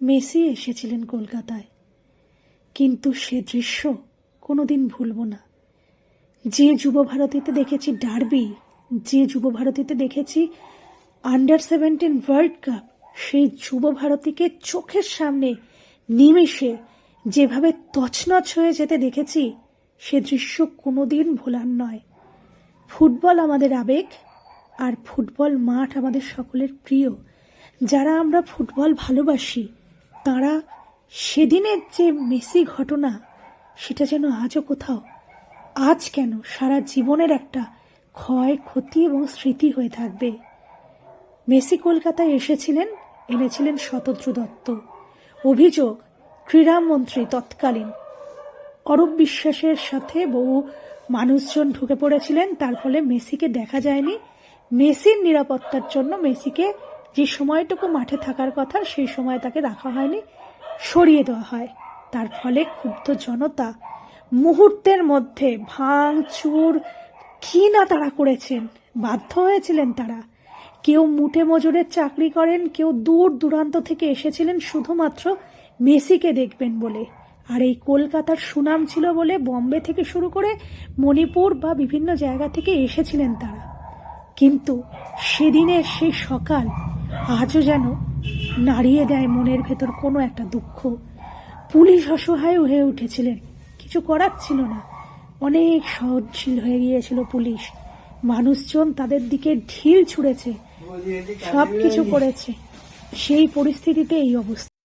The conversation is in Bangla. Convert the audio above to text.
মেসি এসেছিলেন কলকাতায়, কিন্তু সে দৃশ্য কোনোদিন ভুলব না। যে যুবভারতীতে দেখেছি ডার্বি, যে যুবভারতীতে দেখেছি আন্ডার-17 ওয়ার্ল্ড কাপ, সেই যুবভারতীকে চোখের সামনে নিমেষে যেভাবে তছনছ হয়ে যেতে দেখেছি, সে দৃশ্য কোনোদিন ভোলার নয়। ফুটবল আমাদের আবেগ, আর ফুটবল মাঠ আমাদের সকলের প্রিয়। যারা আমরা ফুটবল ভালোবাসি তারা সেদিনের যে মেসি ঘটনা, সেটা যেন আজও কোথাও, আজ কেন সারা জীবনের একটা ক্ষয় ক্ষতি এবং স্মৃতি হয়ে থাকবে। মেসি কলকাতায় এসেছিলেন, এনেছিলেন শতদ্রু দত্ত। অভিযোগ, ক্রীড়ামন্ত্রী তৎকালীন অরূপ বিশ্বাসের সাথে বহু মানুষজন ঢুকে পড়েছিলেন, তার ফলে মেসিকে দেখা যায়নি। মেসির নিরাপত্তার জন্য মেসিকে যে সময়টুকু মাঠে থাকার কথা সেই সময় তাকে রাখা হয়নি, সরিয়ে দেওয়া হয়। তার ফলে ক্ষুব্ধ জনতা মুহূর্তের মধ্যে ভাঙচুর কি না তারা করেছেন, বাধ্য হয়েছিলেন তারা। কেউ মুটে মজুরের চাকরি করেন, কেউ দূর দূরান্ত থেকে এসেছিলেন শুধুমাত্র মেসিকে দেখবেন বলে। আর এই কলকাতার সুনাম ছিল বলে বম্বে থেকে শুরু করে মণিপুর বা বিভিন্ন জায়গা থেকে এসেছিলেন তারা। কিন্তু সেদিনের সেই সকাল আজও যেন নাড়িয়ে দেয় মনের ভেতর কোনো একটা দুঃখ। পুলিশ অসহায় হয়ে উঠেছিলেন, কিছু করার ছিল না, অনেক সহনশীল হয়ে গিয়েছিল পুলিশ। মানুষজন তাদের দিকে ঢিল ছুঁড়েছে, সব কিছু করেছে। সেই পরিস্থিতিতে এই অবস্থা।